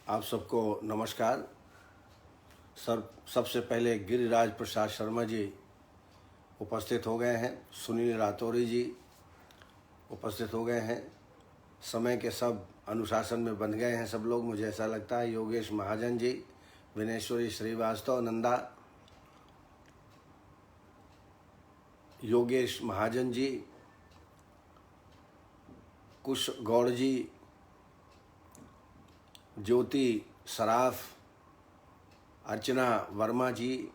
आप सबको नमस्कार। सबसे पहले गिरिराज प्रसाद शर्मा जी उपस्थित हो गए हैं, सुनील रातौरी जी उपस्थित हो गए हैं। समय के सब अनुशासन में बंध गए हैं सब लोग, मुझे ऐसा लगता है। योगेश महाजन जी, विनेश्वरी श्रीवास्तव, नंदा, योगेश महाजन जी, कुश गौड़ जी, ज्योति सराफ, अर्चना वर्मा जी,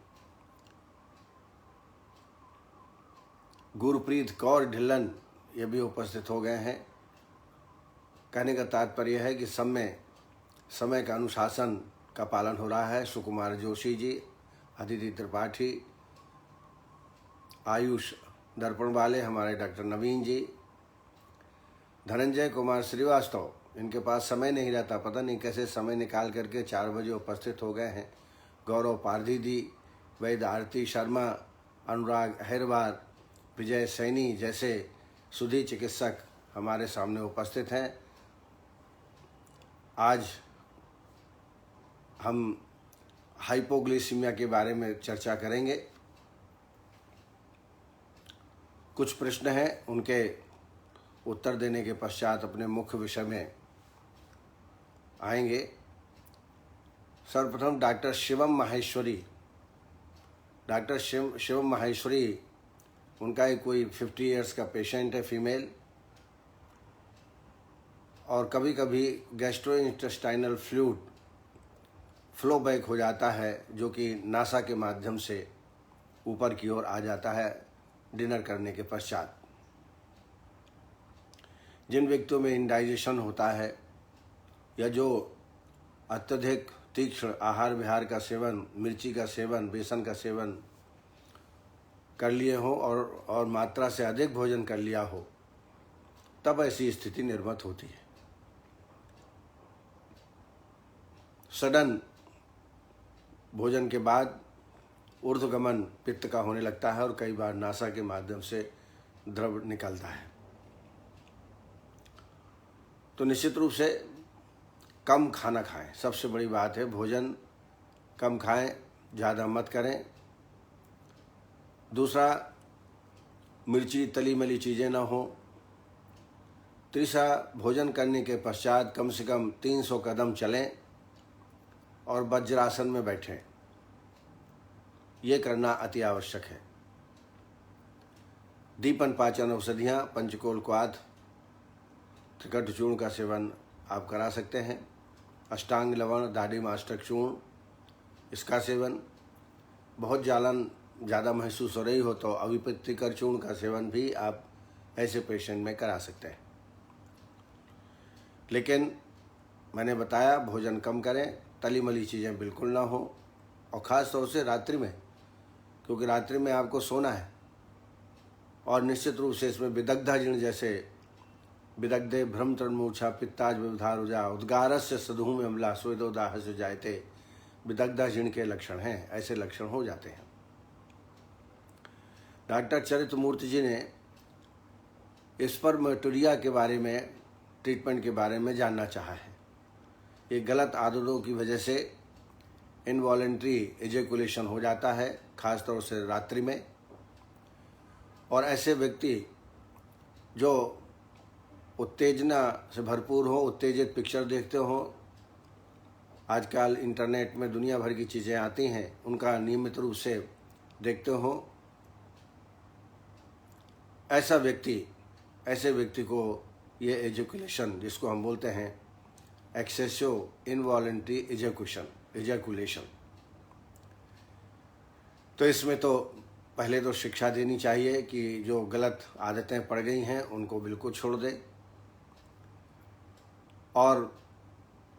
गुरप्रीत कौर ढिल्लन, ये भी उपस्थित हो गए हैं। कहने का तात्पर्य है कि सब में समय का अनुशासन का पालन हो रहा है। सुकुमार जोशी जी, अदिति त्रिपाठी, आयुष दर्पण वाले हमारे डॉक्टर नवीन जी, धनंजय कुमार श्रीवास्तव, इनके पास समय नहीं रहता, पता नहीं कैसे समय निकाल करके 4 बजे उपस्थित हो गए हैं। गौरव पारधी दी, वैद आरती शर्मा, अनुराग अहिरवार, विजय सैनी जैसे सुधी चिकित्सक हमारे सामने उपस्थित हैं। आज हम हाइपोग्लिसीमिया के बारे में चर्चा करेंगे। कुछ प्रश्न हैं, उनके उत्तर देने के पश्चात अपने मुख्य विषय में आएंगे। सर्वप्रथम डॉक्टर शिवम माहेश्वरी। डॉक्टर शिवम माहेश्वरी, उनका एक कोई 50 इयर्स का पेशेंट है, फीमेल, और कभी कभी गैस्ट्रोइंटेस्टाइनल फ्लूइड फ्लो बैक हो जाता है, जो कि नासा के माध्यम से ऊपर की ओर आ जाता है डिनर करने के पश्चात। जिन व्यक्तियों में इंडाइजेशन होता है या जो अत्यधिक तीक्ष्ण आहार विहार का सेवन, मिर्ची का सेवन, बेसन का सेवन कर लिए हो और मात्रा से अधिक भोजन कर लिया हो, तब ऐसी स्थिति निर्मित होती है। सडन भोजन के बाद ऊर्ध्वगमन पित्त का होने लगता है और कई बार नासा के माध्यम से द्रव निकलता है। तो निश्चित रूप से कम खाना खाएं, सबसे बड़ी बात है। भोजन कम खाएं, ज़्यादा मत करें। दूसरा, मिर्ची तली मली चीज़ें ना हो। तीसरा, भोजन करने के पश्चात कम से कम 300 कदम चलें और वज्रासन में बैठें। ये करना अति आवश्यक है। दीपन पाचन औषधियाँ, पंचकोल क्वाथ, त्रिकट चूर्ण का सेवन आप करा सकते हैं। अष्टांग लवण, दाढ़ीमास्टक चूर्ण, इसका सेवन। बहुत जलन ज़्यादा महसूस हो रही हो तो अविपत्तिकर चूर्ण का सेवन भी आप ऐसे पेशेंट में करा सकते हैं। लेकिन मैंने बताया, भोजन कम करें, तली मली चीज़ें बिल्कुल ना हो, और ख़ास तौर से रात्रि में, क्योंकि रात्रि में आपको सोना है। और निश्चित रूप से इसमें विदग्धाजीर्ण जैसे विदग्धे भ्रम तन्मूर्छा पित्ताज विवधारुजा उद्गारस्य सधूम अम्ला स्वेदोदाह से जायते, विदग्धाजीर्ण के लक्षण हैं, ऐसे लक्षण हो जाते हैं। डॉक्टर चरित्रमूर्ति जी ने स्पर्मेटोरिया के बारे में, ट्रीटमेंट के बारे में जानना चाहा है। ये गलत आदतों की वजह से इनवॉलेंट्री एजेकुलेशन हो जाता है, खासतौर से रात्रि में। और ऐसे व्यक्ति जो उत्तेजना से भरपूर हो, उत्तेजित पिक्चर देखते हो, आजकल इंटरनेट में दुनिया भर की चीज़ें आती हैं, उनका नियमित रूप से देखते हो, ऐसे व्यक्ति को ये एजेकुलेशन, जिसको हम बोलते हैं एक्सेसिव इनवॉलेंट्री एजेकुलेशन, तो इसमें तो पहले तो शिक्षा देनी चाहिए कि जो गलत आदतें पड़ गई हैं उनको बिल्कुल छोड़ दें। और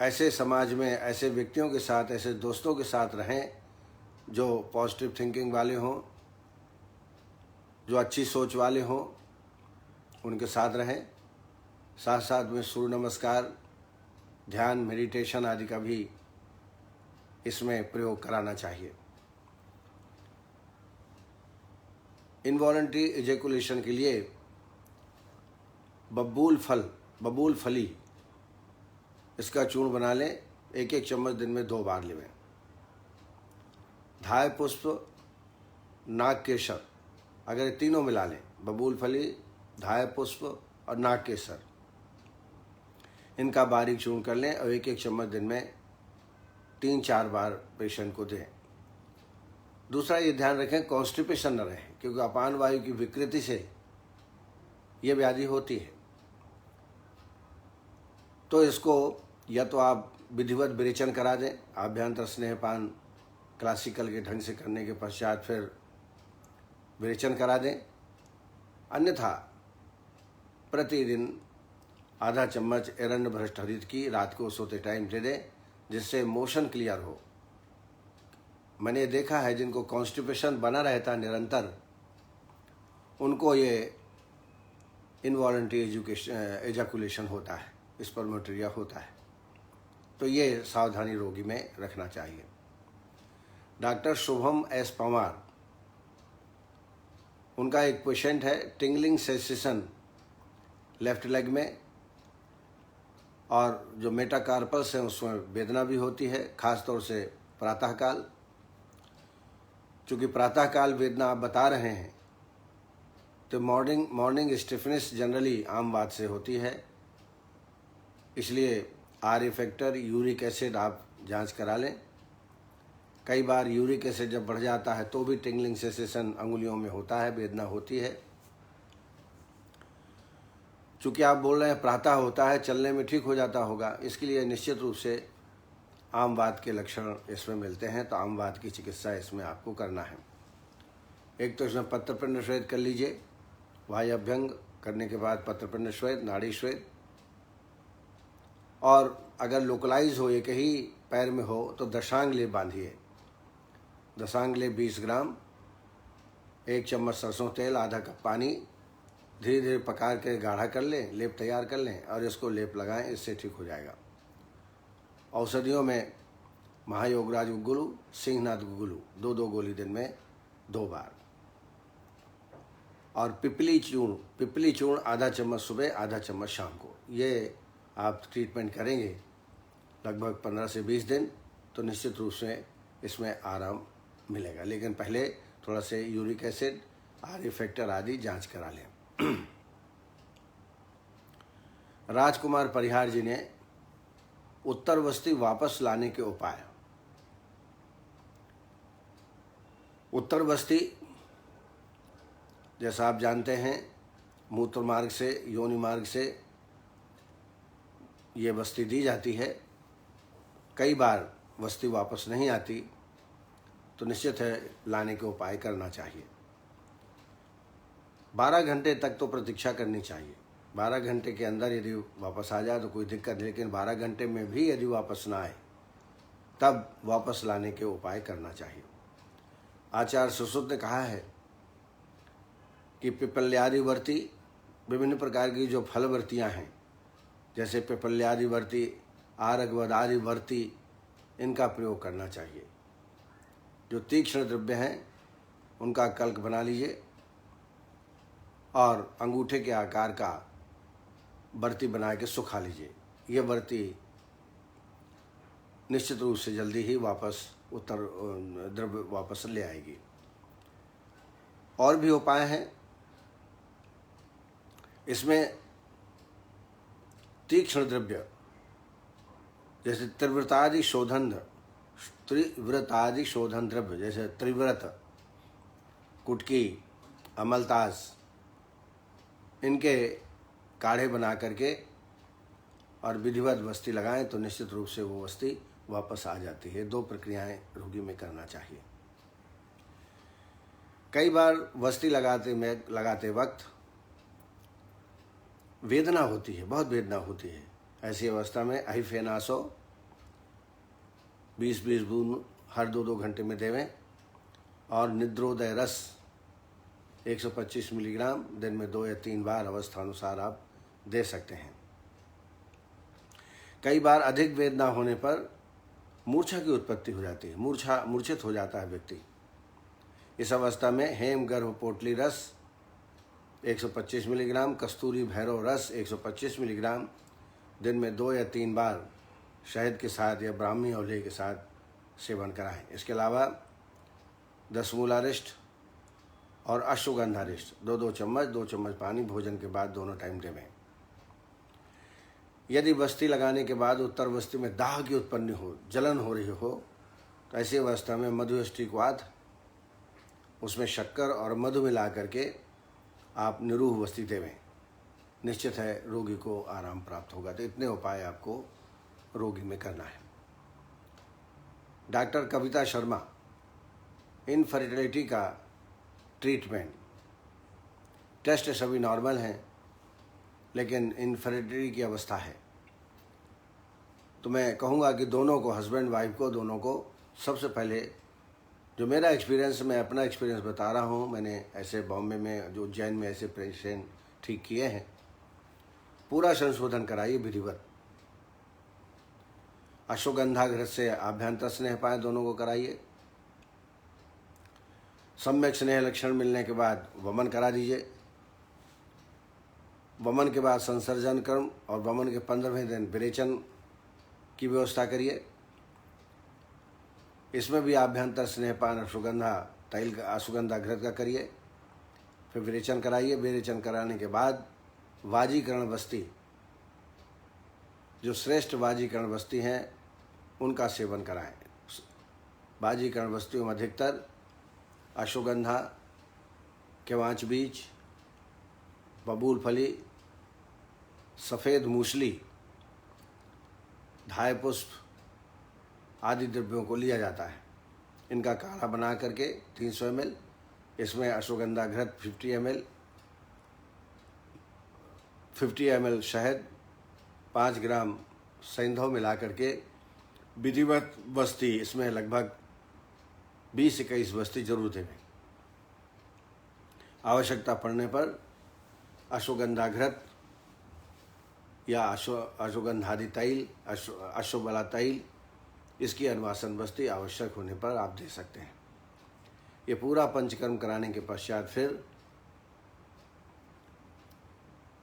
ऐसे समाज में ऐसे व्यक्तियों के साथ, ऐसे दोस्तों के साथ रहें जो पॉजिटिव थिंकिंग वाले हों, जो अच्छी सोच वाले हों, उनके साथ रहें। साथ साथ में सूर्य नमस्कार, ध्यान, मेडिटेशन आदि का भी इसमें प्रयोग कराना चाहिए। इनवॉलेंट्री एजेकुलेशन के लिए बबूल फली, इसका चूर्ण बना लें, 1-1 चम्मच दिन में 2 बार लेवें। धाय पुष्प, नाग केसर, अगर ये तीनों मिला लें, बबूल फली, धाय पुष्प और नाग केसर, इनका बारीक चूर्ण कर लें और 1-1 चम्मच दिन में 3-4 बार पेशेंट को दें। दूसरा ये ध्यान रखें कॉन्स्टिपेशन न रहे, क्योंकि अपान वायु की विकृति से ये व्याधि होती है। तो इसको या तो आप विधिवत विरेचन करा दें, आभ्यंतर स्नेहपान क्लासिकल के ढंग से करने के पश्चात फिर विरेचन करा दें, अन्यथा प्रतिदिन आधा चम्मच एरंड भ्रष्ट हरित की रात को सोते टाइम दे दें, जिससे मोशन क्लियर हो। मैंने देखा है जिनको कॉन्स्टिपेशन बना रहता निरंतर, उनको ये इनवॉलंटरी एजाकुलेशन होता है, स्पर्मेटोरिया होता है। तो ये सावधानी रोगी में रखना चाहिए। डॉक्टर शुभम एस पंवार, उनका एक पेशेंट है टिंगलिंग सेंसेशन लेफ्ट लेग में, और जो मेटाकार्पल्स है उसमें वेदना भी होती है, खासतौर से प्रातःकाल। चूँकि प्रातःकाल वेदना आप बता रहे हैं, तो मॉर्निंग स्टिफनेस जनरली आम बात से होती है, इसलिए आर फैक्टर, यूरिक एसिड आप जांच करा लें। कई बार यूरिक एसिड जब बढ़ जाता है तो भी टिंगलिंग सेंसेशन अंगुलियों में होता है, वेदना होती है। चूँकि आप बोल रहे हैं प्रातः होता है, चलने में ठीक हो जाता होगा, इसके लिए निश्चित रूप से आम वात के लक्षण इसमें मिलते हैं, तो आम वात की चिकित्सा इसमें आपको करना है। एक तो इसमें पत्रपिंड श्वेत कर लीजिए, वायु अभ्यंग करने के बाद पत्रपिंड श्वेत, नाड़ी श्वेत, और अगर लोकलाइज हो, एक ही पैर में हो, तो दशांग लेप बांधिए। दशांग लेप 20 ग्राम, 1 चम्मच सरसों तेल, आधा कप पानी, धीरे धीरे पका के गाढ़ा कर लें, लेप तैयार कर लें और इसको लेप लगाएं, इससे ठीक हो जाएगा। औषधियों में महायोगराज गुग्गुलू, सिंहनाथ गुग्गुलू 2-2 गोली दिन में 2 बार, और पिपली चूर्ण आधा चम्मच सुबह, आधा चम्मच शाम को। ये आप ट्रीटमेंट करेंगे लगभग 15 से 20 दिन, तो निश्चित रूप से इसमें आराम मिलेगा। लेकिन पहले थोड़ा से यूरिक एसिड, आर फैक्टर आदि जांच करा लें। राजकुमार परिहार जी ने उत्तर बस्ती वापस लाने के उपाय। उत्तर बस्ती जैसा आप जानते हैं, मूत्र मार्ग से, योनि मार्ग से ये बस्ती दी जाती है। कई बार बस्ती वापस नहीं आती, तो निश्चित है लाने के उपाय करना चाहिए। 12 घंटे तक तो प्रतीक्षा करनी चाहिए। 12 घंटे के अंदर यदि वापस आ जाए तो कोई दिक्कत नहीं, लेकिन 12 घंटे में भी यदि वापस ना आए तब वापस लाने के उपाय करना चाहिए। आचार्य सुश्रुत ने कहा है कि पिपल्यादि वर्ती, विभिन्न प्रकार की जो फल वर्तियाँ हैं, जैसे पिपल्यादि वर्ती, आरगवदादि वर्ती, इनका प्रयोग करना चाहिए। जो तीक्ष्ण द्रव्य हैं उनका कल्क बना लीजिए और अंगूठे के आकार का बर्ती बना के सुखा लीजिए। ये बर्ती निश्चित रूप से जल्दी ही वापस उत्तर द्रव्य वापस ले आएगी। और भी उपाय हैं इसमें। तीक्ष्ण द्रव्य जैसे त्रिव्रतादि शोधन द्रव्य, जैसे त्रिव्रत, कुटकी, अमलतास, इनके काढ़े बना करके और विधिवत बस्ती लगाएं तो निश्चित रूप से वो बस्ती वापस आ जाती है। 2 प्रक्रियाएं रोगी में करना चाहिए। कई बार बस्ती लगाते वक्त वेदना होती है, बहुत वेदना होती है। ऐसी अवस्था में अहिफेनासो 20-20 बूंद हर 2-2 घंटे में देवें, और निद्रोदय रस 125 मिलीग्राम दिन में 2 या 3 बार अवस्थानुसार आप दे सकते हैं। कई बार अधिक वेदना होने पर मूर्छा की उत्पत्ति हो जाती है, मूर्छित हो जाता है व्यक्ति। इस अवस्था में हेम गर्भ पोटली रस 125 मिलीग्राम, कस्तूरी भैरव रस 125 मिलीग्राम दिन में 2 या 3 बार शहद के साथ या ब्राह्मी औले के साथ सेवन कराएं। इसके अलावा 10 मूलारिष्ट और अश्वगंधारिष्ट 2-2 चम्मच 2 चम्मच पानी भोजन के बाद दोनों टाइम देवें। यदि बस्ती लगाने के बाद उत्तर बस्ती में दाह की उत्पत्ति हो, जलन हो रही हो, तो ऐसी अवस्था में मधुष्टिकवात, उसमें शक्कर और मधु मिला करके आप निरूह बस्ती देवें। निश्चित है रोगी को आराम प्राप्त होगा। तो इतने उपाय आपको रोगी में करना है। डॉक्टर कविता शर्मा, इनफर्टिलिटी का ट्रीटमेंट, टेस्ट सभी नॉर्मल हैं लेकिन इनफर्टिलिटी की अवस्था है, तो मैं कहूँगा कि दोनों को, हस्बैंड वाइफ को, दोनों को सबसे पहले, जो मेरा एक्सपीरियंस, मैं अपना एक्सपीरियंस बता रहा हूँ, मैंने ऐसे बॉम्बे में, जो उज्जैन में ऐसे पेशेंट ठीक किए हैं, पूरा संशोधन कराइए विधिवत। अश्वगंधा घृत से आभ्यंतर स्नेह पाए दोनों को कराइए। सम्यक स्नेह लक्षण मिलने के बाद वमन करा दीजिए। वमन के बाद संसर्जन कर्म और वमन के 15वें दिन विरेचन की व्यवस्था करिए। इसमें भी आभ्यंतर स्नेहपान अश्वगंधा तैल, अश्वगंधा घृत का करिए, फिर विरेचन कराइए। विरेचन कराने के बाद वाजीकरण बस्ती, जो श्रेष्ठ वाजीकरण बस्ती हैं, उनका सेवन कराएं। वाजीकरण बस्तियों में अधिकतर अश्वगंधा, केवांच बीज, बबूल फली, सफ़ेद मूसली, धाय पुष्प आदि द्रव्यों को लिया जाता है। इनका काढ़ा बना करके 300 ml, इसमें अश्वगंधा घृत 50 ml शहद, 5 ग्राम सैंधव मिला करके विधिवत बस्ती, इसमें लगभग 20-21 बस्ती जरूर देवें। आवश्यकता पड़ने पर अश्वगंधा घृत या अश्वगंधादि तैल, अश्वबला तैल, इसकी अनुवासन बस्ती आवश्यक होने पर आप दे सकते हैं। ये पूरा पंचकर्म कराने के पश्चात फिर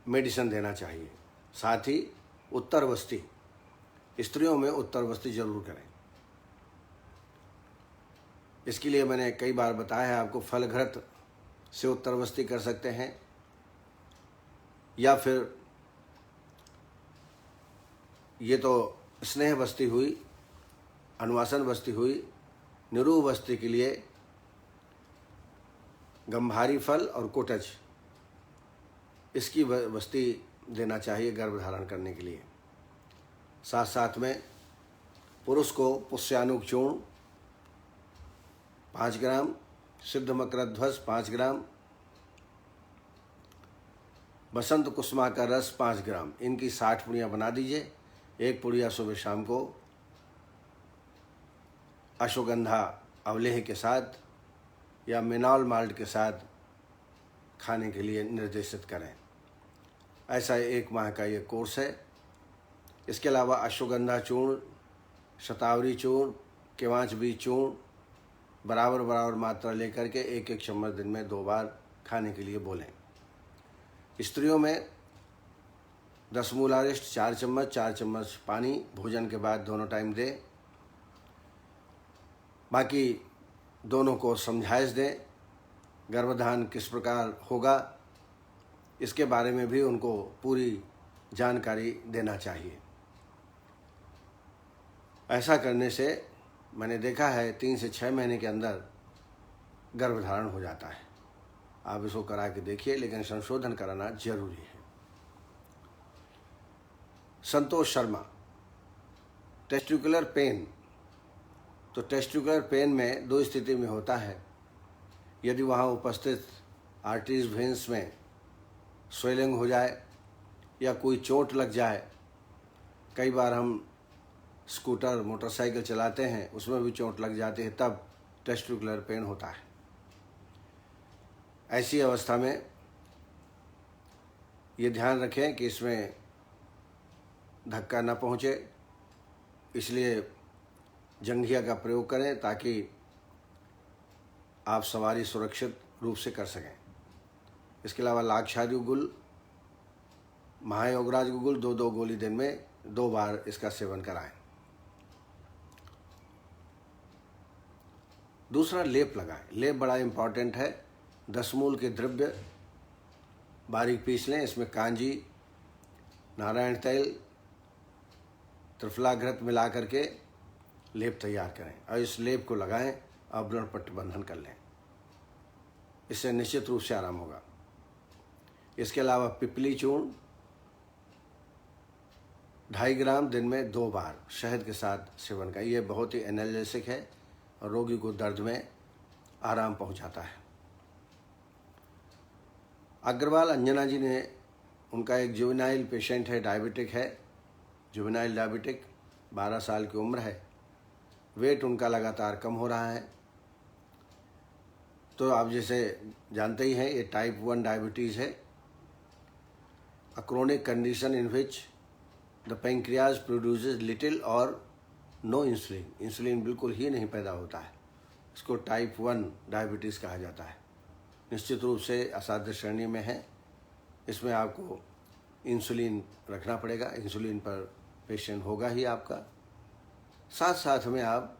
मेडिसिन देना चाहिए। साथ ही उत्तर बस्ती, स्त्रियों में उत्तर बस्ती जरूर करें। इसके लिए मैंने कई बार बताया है आपको, फल घृत से उत्तर बस्ती कर सकते हैं, या फिर ये तो स्नेह बस्ती हुई, अनुवासन बस्ती हुई। निरूह बस्ती के लिए गंभारी फल और कोटज, इसकी बस्ती देना चाहिए गर्भ धारण करने के लिए। साथ साथ में पुरुष को पुष्यानुक चूर्ण 5 ग्राम, सिद्ध मकरध्वज 5 ग्राम, बसंत कुसुमा का रस 5 ग्राम, इनकी 60 पुड़ियाँ बना दीजिए। एक पुड़िया सुबह शाम को अश्वगंधा अवलेह के साथ या मिनॉल माल्ट के साथ खाने के लिए निर्देशित करें। ऐसा 1 माह का ये कोर्स है। इसके अलावा अश्वगंधा चूर्ण, शतावरी चूर्ण, केवांच बीज चूर्ण बराबर बराबर मात्रा लेकर के 1-1 चम्मच दिन में 2 बार खाने के लिए बोलें। स्त्रियों में 10 मूलारिष्ट 4 चम्मच पानी भोजन के बाद दोनों टाइम दें। बाकी दोनों को समझाइश दें। गर्भधान किस प्रकार होगा, इसके बारे में भी उनको पूरी जानकारी देना चाहिए। ऐसा करने से मैंने देखा है 3 से 6 महीने के अंदर गर्भधारण हो जाता है। आप इसको करा के देखिए, लेकिन संशोधन कराना जरूरी है। संतोष शर्मा, टेस्टिकुलर पेन, तो टेस्टिकुलर पेन में 2 स्थिति में होता है। यदि वहाँ उपस्थित आर्टरीज वेन्स में स्वेलिंग हो जाए या कोई चोट लग जाए। कई बार हम स्कूटर, मोटरसाइकिल चलाते हैं, उसमें भी चोट लग जाती है, तब टेस्टिकुलर पेन होता है। ऐसी अवस्था में ये ध्यान रखें कि इसमें धक्का न पहुँचे, इसलिए जंघिया का प्रयोग करें ताकि आप सवारी सुरक्षित रूप से कर सकें। इसके अलावा लाक्षादि गुल, महायोगराज गुल 2-2 गोली दिन में 2 बार इसका सेवन कराएं। दूसरा लेप लगाएं। लेप बड़ा इम्पॉर्टेंट है। 10 मूल के द्रव्य बारीक पीस लें, इसमें कांजी, नारायण तेल, त्रिफला घृत मिला करके लेप तैयार करें और इस लेप को लगाएं और ब्लड पट्टी बंधन कर लें। इससे निश्चित रूप से आराम होगा। इसके अलावा पिपली चूर्ण 2.5 ग्राम दिन में 2 बार शहद के साथ सेवन का, ये बहुत ही एनाल्जेसिक है और रोगी को दर्द में आराम पहुंचाता है। अग्रवाल अंजना जी ने, उनका एक जुवेनाइल पेशेंट है, डायबिटिक है, जुवेनाइल डायबिटिक, 12 साल की उम्र है, वेट उनका लगातार कम हो रहा है। तो आप जैसे जानते ही हैं ये टाइप 1 डायबिटीज़ है, अ chronic condition in which the pancreas produces little और नो इंसुलिन, इंसुलिन बिल्कुल ही नहीं पैदा होता है। इसको टाइप 1 डायबिटीज़ कहा जाता है। निश्चित रूप से असाध्य श्रेणी में है। इसमें आपको इंसुलिन रखना पड़ेगा, इंसुलिन पर पेशेंट होगा ही आपका। साथ साथ में आप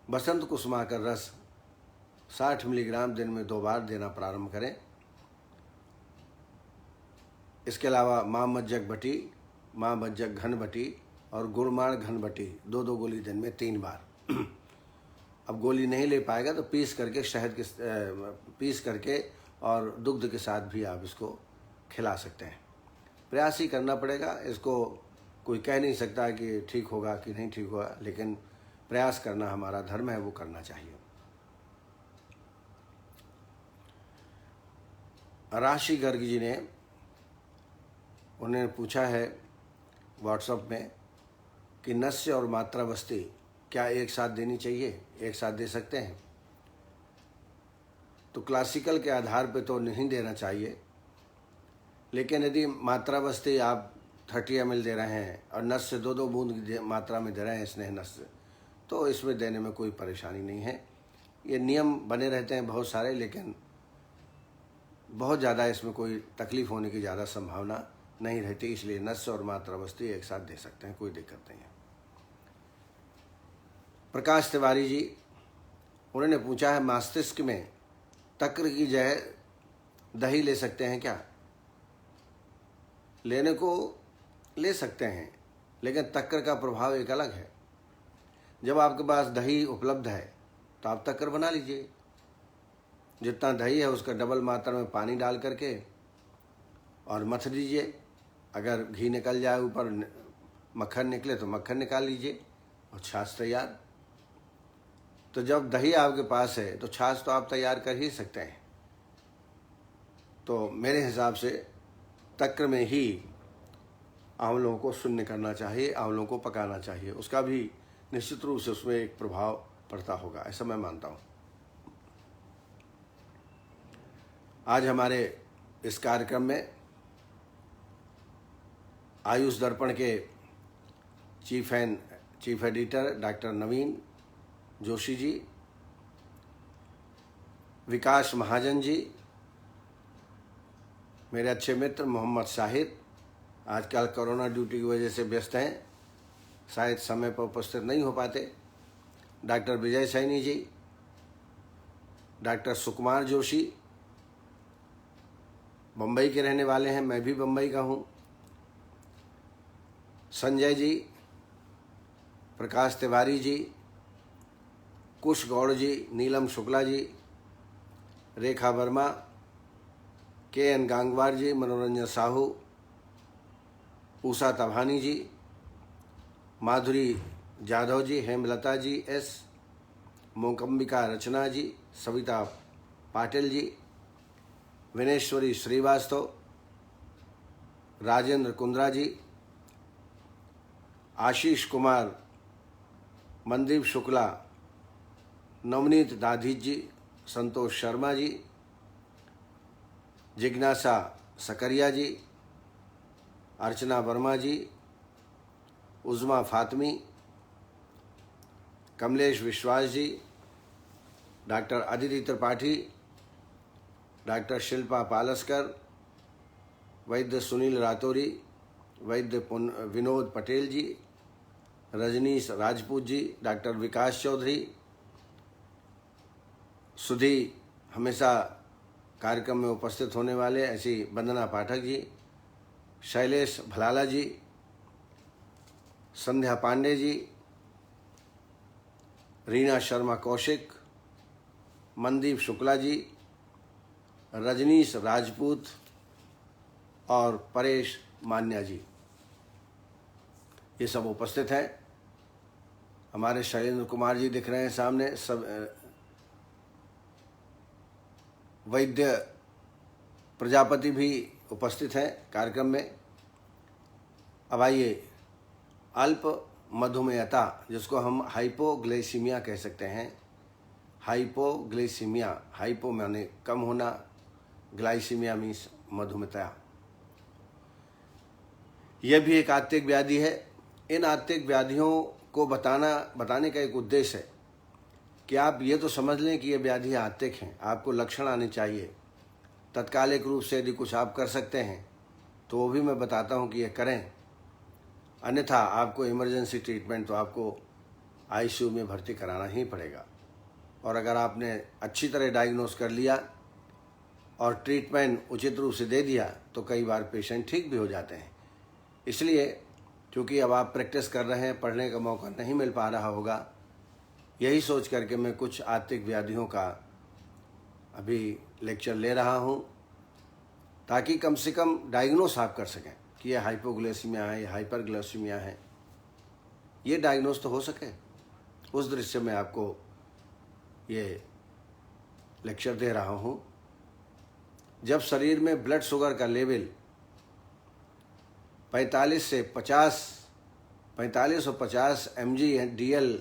बसंत कुसुमा का रस 60 मिलीग्राम दिन में 2 बार देना प्रारंभ करें। इसके अलावा माँ मज्जक बटी, माँ मज्जक घन बटी और गुड़माण घन बटी 2-2 गोली दिन में 3 बार। अब गोली नहीं ले पाएगा तो पीस करके, शहद के पीस करके और दुग्ध के साथ भी आप इसको खिला सकते हैं। प्रयास ही करना पड़ेगा। इसको कोई कह नहीं सकता कि ठीक होगा कि नहीं ठीक होगा, लेकिन प्रयास करना हमारा धर्म है, वो करना चाहिए। राशि गर्ग जी ने, उन्होंने पूछा है व्हाट्सएप में कि नस्य और मात्रा बस्ती क्या एक साथ देनी चाहिए, एक साथ दे सकते हैं? तो क्लासिकल के आधार पे तो नहीं देना चाहिए, लेकिन यदि मात्रा बस्ती आप 30 ml दे रहे हैं और नस से 2-2 बूंद मात्रा में दे रहे हैं स्नेह नस से, तो इसमें देने में कोई परेशानी नहीं है। ये नियम बने रहते हैं बहुत सारे, लेकिन बहुत ज़्यादा इसमें कोई तकलीफ़ होने की ज़्यादा संभावना नहीं रहती, इसलिए नस और मात्रा बस्ती एक साथ दे सकते हैं, कोई दिक्कत नहीं है। प्रकाश तिवारी जी, उन्होंने पूछा है मस्तिष्क में तक्र की जगह दही ले सकते हैं क्या? लेने को ले सकते हैं, लेकिन तक्र का प्रभाव एक अलग है। जब आपके पास दही उपलब्ध है तो आप तक्र बना लीजिए। जितना दही है उसका डबल मात्रा में पानी डाल करके और मथ दीजिए। अगर घी निकल जाए, ऊपर मक्खन निकले तो मक्खन निकाल लीजिए और छाछ तैयार। तो जब दही आपके पास है तो छाछ तो आप तैयार कर ही सकते हैं। तो मेरे हिसाब से तक्र में ही आंवलों को शून्य करना चाहिए, आंवलों को पकाना चाहिए। उसका भी निश्चित रूप से उसमें एक प्रभाव पड़ता होगा, ऐसा मैं मानता हूँ। आज हमारे इस कार्यक्रम में आयुष दर्पण के चीफ एडिटर डॉक्टर नवीन जोशी जी, विकास महाजन जी, मेरे अच्छे मित्र मोहम्मद शाहिद, आजकल कोरोना ड्यूटी की वजह से व्यस्त हैं, शायद समय पर उपस्थित नहीं हो पाते, डॉक्टर विजय सैनी जी, डॉक्टर सुकुमार जोशी, बम्बई के रहने वाले हैं, मैं भी बम्बई का हूँ, संजय जी, प्रकाश तिवारी जी, कुश गौड़ जी, नीलम शुक्ला जी, रेखा वर्मा, KN गांगवार जी, मनोरंजन साहू, उषा तभानी जी, माधुरी जाधव जी, हेमलता जी S, मोकंबिका रचना जी, सविता पाटिल जी, विनेश्वरी श्रीवास्तव, राजेंद्र कुंद्रा जी, आशीष कुमार, मनदीप शुक्ला, नवनीत दाधीच जी, संतोष शर्मा जी, जिज्ञासा सकरिया जी, अर्चना वर्मा जी, उज़मा फातमी, कमलेश विश्वास जी, डॉक्टर अदिति त्रिपाठी, डॉक्टर शिल्पा पालस्कर, वैद्य सुनील रातौरी, वैद्य विनोद पटेल जी, रजनीश राजपूत जी, डॉक्टर विकास चौधरी, सुधी हमेशा कार्यक्रम में उपस्थित होने वाले ऐसी वंदना पाठक जी, शैलेश भलाला जी, संध्या पांडे जी, रीना शर्मा कौशिक, मनदीप शुक्ला जी, रजनीश राजपूत और परेश मान्या जी, ये सब उपस्थित हैं। हमारे शैलेंद्र कुमार जी दिख रहे हैं सामने, सब वैद्य प्रजापति भी उपस्थित हैं कार्यक्रम में। अब आइए, अल्प मधुमेहता जिसको हम हाइपोग्लाइसीमिया कह सकते हैं, हाइपोग्लाइसीमिया, हाइपो माने कम होना, ग्लाइसीमिया मीन्स मधुमेहता, यह भी एक आत्तिक व्याधि है। इन आत्तिक व्याधियों को बताने का एक उद्देश्य है कि आप ये तो समझ लें कि ये व्याधि आत्तिक हैं, आपको लक्षण आने चाहिए। तत्कालिक रूप से यदि कुछ आप कर सकते हैं तो वो भी मैं बताता हूँ कि ये करें, अन्यथा आपको इमरजेंसी ट्रीटमेंट तो आपको आईसीयू में भर्ती कराना ही पड़ेगा। और अगर आपने अच्छी तरह डायग्नोस कर लिया और ट्रीटमेंट उचित रूप से दे दिया तो कई बार पेशेंट ठीक भी हो जाते हैं। इसलिए क्योंकि अब आप प्रैक्टिस कर रहे हैं, पढ़ने का मौका नहीं मिल पा रहा होगा, यही सोच करके मैं कुछ आत्तिक व्याधियों का अभी लेक्चर ले रहा हूँ, ताकि कम से कम डायग्नोस आप कर सकें कि ये हाइपोग्लाइसीमिया है, ये हाइपरग्लाइसीमिया है, ये डायग्नोस तो हो सके। उस दृश्य में आपको ये लेक्चर दे रहा हूँ। जब शरीर में ब्लड शुगर का लेवल 45 और 50 mg/dl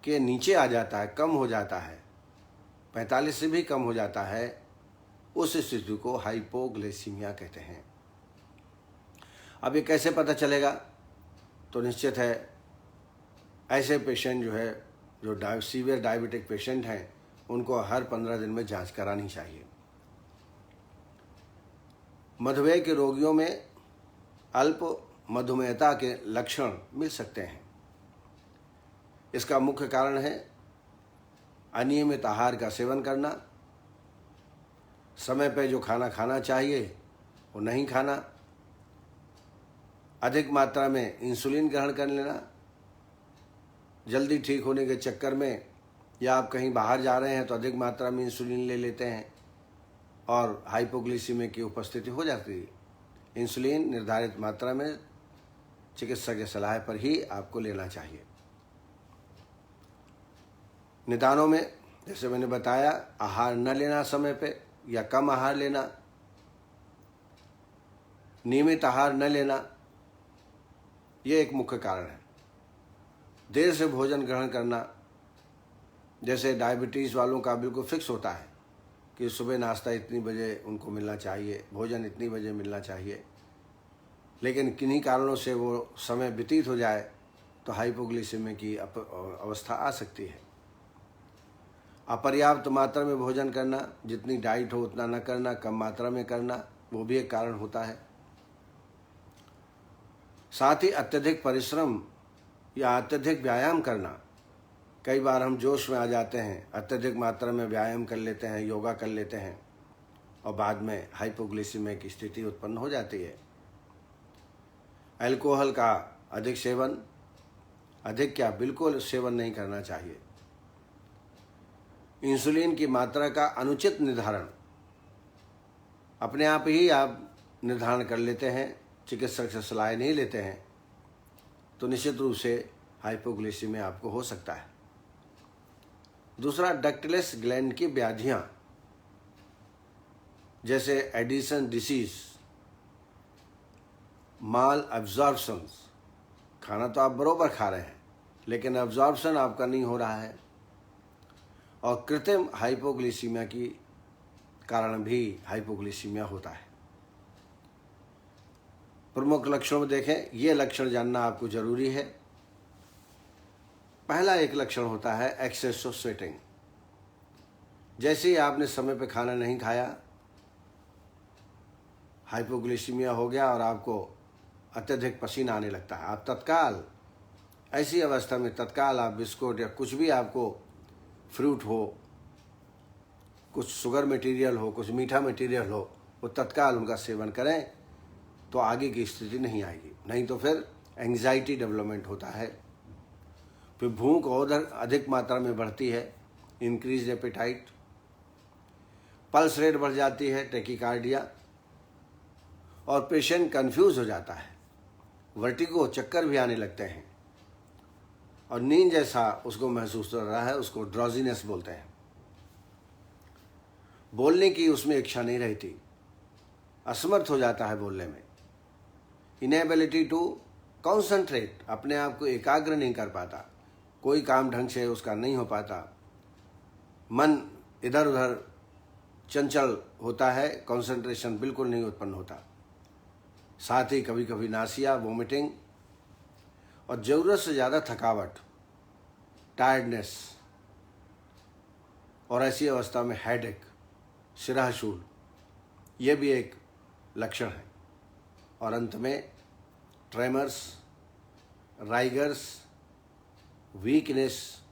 के नीचे आ जाता है, कम हो जाता है, 45 से भी कम हो जाता है, उस स्थिति को हाइपोग्लाइसीमिया कहते हैं। अब ये कैसे पता चलेगा? तो निश्चित है ऐसे पेशेंट जो सीवियर डायबिटिक पेशेंट हैं, उनको हर 15 दिन में जांच करानी चाहिए। मधुमेह के रोगियों में अल्प मधुमेहता के लक्षण मिल सकते हैं। इसका मुख्य कारण है अनियमित आहार का सेवन करना, समय पर जो खाना खाना चाहिए वो नहीं खाना, अधिक मात्रा में इंसुलिन ग्रहण कर लेना, जल्दी ठीक होने के चक्कर में, या आप कहीं बाहर जा रहे हैं तो अधिक मात्रा में इंसुलिन ले लेते हैं और हाइपोग्लाइसीमिया की उपस्थिति हो जाती है। इंसुलिन निर्धारित मात्रा में चिकित्सक की सलाह पर ही आपको लेना चाहिए। निदानों में जैसे मैंने बताया, आहार न लेना समय पे या कम आहार लेना, नियमित आहार न लेना, ये एक मुख्य कारण है। देर से भोजन ग्रहण करना, जैसे डायबिटीज़ वालों का बिल्कुल फिक्स होता है कि सुबह नाश्ता इतनी बजे उनको मिलना चाहिए, भोजन इतनी बजे मिलना चाहिए, लेकिन किन्हीं कारणों से वो समय व्यतीत हो जाए तो हाइपोग्लाइसीमिया की अवस्था आ सकती है। अपर्याप्त मात्रा में भोजन करना, जितनी डाइट हो उतना न करना, कम मात्रा में करना, वो भी एक कारण होता है। साथ ही अत्यधिक परिश्रम या अत्यधिक व्यायाम करना, कई बार हम जोश में आ जाते हैं, अत्यधिक मात्रा में व्यायाम कर लेते हैं, योगा कर लेते हैं और बाद में हाइपोग्लाइसीमिया की स्थिति उत्पन्न हो जाती है। अल्कोहल का अधिक सेवन, अधिक क्या बिल्कुल सेवन नहीं करना चाहिए। इंसुलिन की मात्रा का अनुचित निर्धारण, अपने आप ही आप निर्धारण कर लेते हैं, चिकित्सक से सलाह नहीं लेते हैं, तो निश्चित रूप से हाइपोग्लाइसीमिया आपको हो सकता है। दूसरा, डक्टलेस ग्लैंड की व्याधियां, जैसे एडिसन डिसीज, माल एब्जॉर्प्शन, खाना तो आप बरोबर खा रहे हैं लेकिन एब्जॉर्प्शन आपका नहीं हो रहा है, और कृत्रिम हाइपोग्लाइसीमिया की कारण भी हाइपोग्लाइसीमिया होता है। प्रमुख लक्षणों में देखें, ये लक्षण जानना आपको जरूरी है। पहला एक लक्षण होता है एक्सेस ऑफ स्वेटिंग। जैसे ही आपने समय पे खाना नहीं खाया, हाइपोग्लाइसीमिया हो गया और आपको अत्यधिक पसीना आने लगता है, आप तत्काल ऐसी अवस्था में तत्काल आप बिस्कुट या कुछ भी आपको फ्रूट हो कुछ शुगर मटेरियल हो, कुछ मीठा मटेरियल हो, वो तत्काल उनका सेवन करें तो आगे की स्थिति नहीं आएगी। नहीं तो फिर एंग्जाइटी डेवलपमेंट होता है, फिर भूख और अधिक मात्रा में बढ़ती है, इंक्रीज एपेटाइट, पल्स रेट बढ़ जाती है, टैकीकार्डिया, और पेशेंट कंफ्यूज हो जाता है, वर्टिगो, चक्कर भी आने लगते हैं और नींद जैसा उसको महसूस हो रहा है, उसको ड्रॉजीनेस बोलते हैं। बोलने की उसमें इच्छा नहीं रहती, असमर्थ हो जाता है बोलने में, इनेबिलिटी टू कॉन्सेंट्रेट, अपने आप को एकाग्र नहीं कर पाता, कोई काम ढंग से उसका नहीं हो पाता, मन इधर उधर चंचल होता है, कंसंट्रेशन बिल्कुल नहीं उत्पन्न होता, साथ ही कभी कभी नासिया, वोमिटिंग और ज़रूरत से ज़्यादा थकावट, टायर्डनेस, और ऐसी अवस्था में हेडेक, सिरहशूल, ये भी एक लक्षण है। और अंत में ट्रेमर्स, राइगर्स, वीकनेस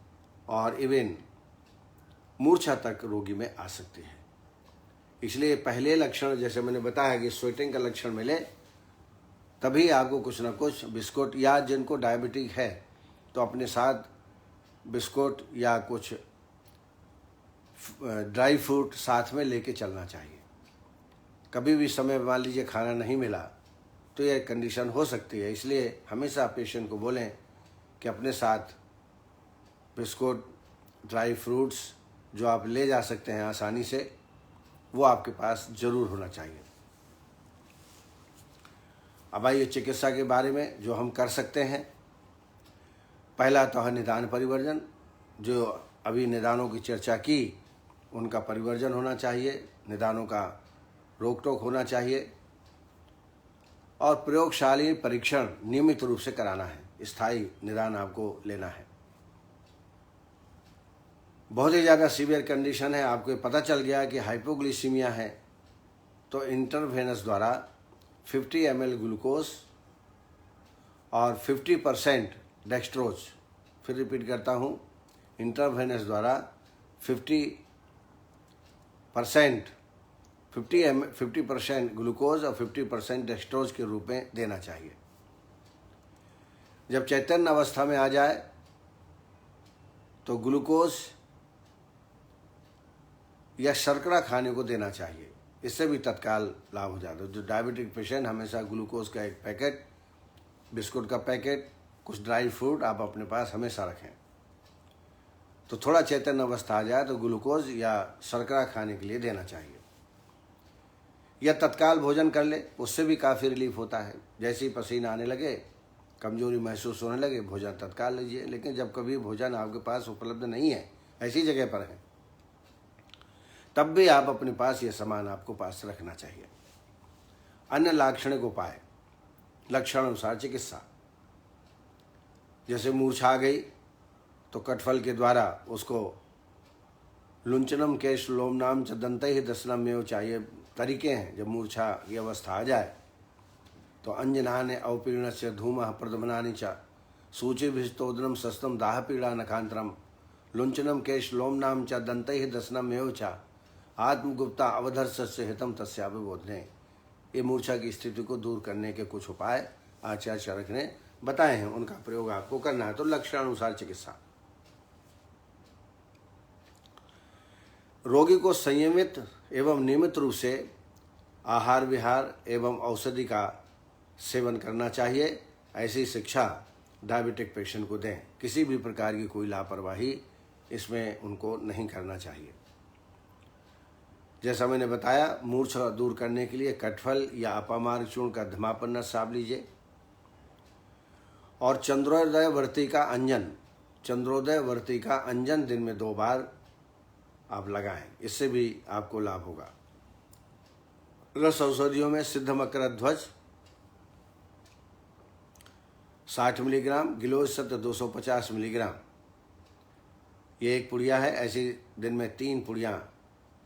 और इवन मूर्छा तक रोगी में आ सकती है। इसलिए पहले लक्षण जैसे मैंने बताया कि स्वेटिंग का लक्षण मिले तभी आपको कुछ ना कुछ बिस्कुट, या जिनको डायबिटिक है तो अपने साथ बिस्कुट या कुछ ड्राई फ्रूट साथ में लेके चलना चाहिए। कभी भी समय मान लीजिए खाना नहीं मिला तो यह कंडीशन हो सकती है, इसलिए हमेशा पेशेंट को बोलें कि अपने साथ बिस्कुट, ड्राई फ्रूट्स जो आप ले जा सकते हैं आसानी से, वो आपके पास ज़रूर होना चाहिए। अब आइए चिकित्सा के बारे में जो हम कर सकते हैं। पहला तो है निदान परिवर्जन, जो अभी निदानों की चर्चा की उनका परिवर्जन होना चाहिए, निदानों का रोक टोक होना चाहिए, और प्रयोगशाली परीक्षण नियमित रूप से कराना है, स्थायी निदान आपको लेना है। बहुत ही ज़्यादा सीवियर कंडीशन है, आपको पता चल गया कि हाइपोग्लिसीमिया है, तो इंटरवेनस द्वारा 50 ml ग्लूकोज और 50% डेक्सट्रोज, फिर रिपीट करता हूँ, इंटरवेनस द्वारा 50% ग्लूकोज और 50% डेक्सट्रोज के रूप में देना चाहिए। जब चैतन्य अवस्था में आ जाए तो ग्लूकोज या शर्करा खाने को देना चाहिए, इससे भी तत्काल लाभ हो जाता है। जो डायबिटिक पेशेंट हमेशा ग्लूकोज का एक पैकेट, बिस्कुट का पैकेट, कुछ ड्राई फ्रूट आप अपने पास हमेशा रखें। तो थोड़ा चैतन्य अवस्था आ जाए तो ग्लूकोज या शर्करा खाने के लिए देना चाहिए, या तत्काल भोजन कर ले, उससे भी काफ़ी रिलीफ होता है। जैसे ही पसीना आने लगे, कमजोरी महसूस होने लगे, भोजन तत्काल लीजिए। लेकिन जब कभी भोजन आपके पास उपलब्ध नहीं है, ऐसी जगह पर है, तब भी आप अपने पास ये सामान आपको पास रखना चाहिए। अन्य लाक्षणिक उपाय, लक्षण अनुसार चिकित्सा, जैसे मूर्छा आ गई तो कटफल के द्वारा उसको लुंचनम केश लोमनाम च दंतैः दशनम में चाहिए तरीके हैं। जब मूर्छा की अवस्था आ जाए तो अंजनाने अवपीड़नस्य धूमः प्रदमनानि च सूचिभिस्तोदनम सस्तम दाह पीड़ा नखांतरम लुंचनम केश लोमनाम च दंतैः दशनम में च आत्मगुप्ता अवधर्षस्य हितम तस्याभिबोधने। ये मूर्छा की स्थिति को दूर करने के कुछ उपाय आचार्य चरक ने बताए हैं, उनका प्रयोग आपको करना है। तो लक्षणानुसार चिकित्सा, रोगी को संयमित एवं नियमित रूप से आहार विहार एवं औषधि का सेवन करना चाहिए। ऐसी शिक्षा डायबिटिक पेशेंट को दें, किसी भी प्रकार की कोई लापरवाही इसमें उनको नहीं करना चाहिए। जैसा मैंने बताया, मूर्छा दूर करने के लिए कटफल या अपामार्ग चूर्ण का धमापन्न साब लीजिए, और चंद्रोदय वर्ती का अंजन दिन में 2 बार आप लगाएं, इससे भी आपको लाभ होगा। रस औषधियों में सिद्ध मकर ध्वज 60 मिलीग्राम, गिलोय सत्व 250 मिलीग्राम, ये एक पुड़िया है। ऐसे दिन में 3 पुड़ियाँ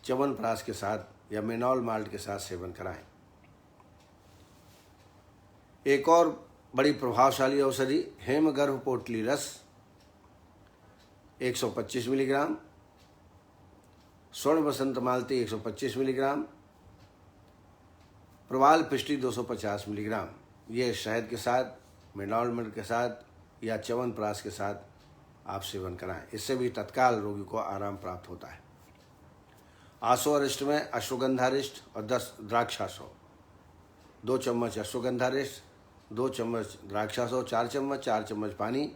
च्यवनप्राश के साथ या मेनॉल माल्ट के साथ सेवन कराएं। एक और बड़ी प्रभावशाली औषधि हेमगर्भ पोटली रस 125 मिलीग्राम, स्वर्ण बसंत मालती 125 मिलीग्राम, प्रवाल पिष्टी 250 मिलीग्राम। ये शहद के साथ, मेनॉलमेंट के साथ या च्यवनप्राश के साथ आप सेवन कराएं। इससे भी तत्काल रोगी को आराम प्राप्त होता है। आसो अरिष्ट में अश्वगंधारिष्ट और 10 द्राक्षासो, 2 चम्मच अश्वगंधारिष्ट, 2 चम्मच द्राक्षासो, 4 चम्मच पानी।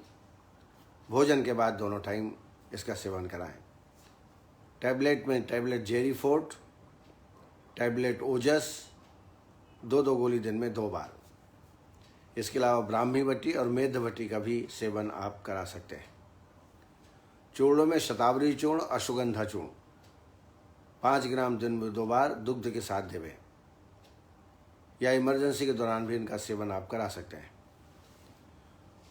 भोजन के बाद दोनों टाइम इसका सेवन कराएं। टैबलेट में टैबलेट जेरी फोर्ट, टैबलेट ओजस, 2 गोली दिन में 2 बार। इसके अलावा ब्राह्मी बट्टी और मेघवटी का भी सेवन आप करा सकते हैं। चूर्णों में शतावरी चूर्ण, अश्वगंधा चूर्ण 5 ग्राम दिन में 2 बार दुग्ध के साथ देवें, या इमरजेंसी के दौरान भी इनका सेवन आप करा सकते हैं।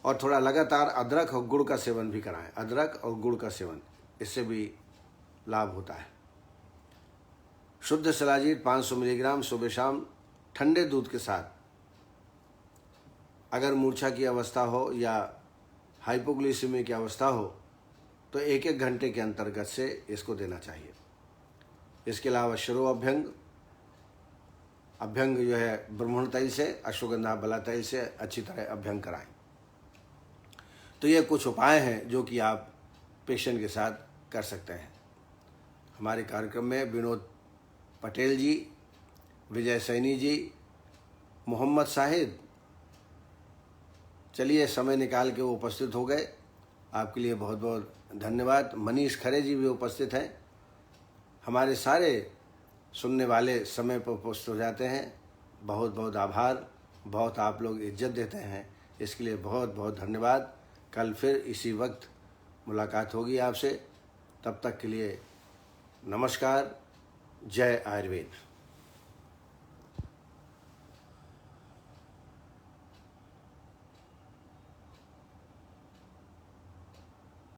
और थोड़ा लगातार अदरक और गुड़ का सेवन भी कराएं। अदरक और गुड़ का सेवन, इससे भी लाभ होता है। शुद्ध शिलाजीत 500 मिलीग्राम सुबह शाम ठंडे दूध के साथ, अगर मूर्छा की अवस्था हो या हाइपोग्लिसीमिया की अवस्था हो तो 1-1 घंटे के अंतर्गत से इसको देना चाहिए। इसके अलावा शिरो अभ्यंग जो है ब्रह्मण तैल से, अश्वगंधा बला तैल से अच्छी तरह अभ्यंग कराएं। तो ये कुछ उपाय हैं जो कि आप पेशेंट के साथ कर सकते हैं। हमारे कार्यक्रम में विनोद पटेल जी, विजय सैनी जी, मोहम्मद शाहिद, चलिए समय निकाल के वो उपस्थित हो गए, आपके लिए बहुत बहुत धन्यवाद। मनीष खरे जी भी उपस्थित हैं। हमारे सारे सुनने वाले समय पर उपस्थित हो जाते हैं, बहुत बहुत आभार। बहुत आप लोग इज्जत देते हैं, इसके लिए बहुत बहुत धन्यवाद। कल फिर इसी वक्त मुलाकात होगी आपसे, तब तक के लिए नमस्कार। जय आयुर्वेद।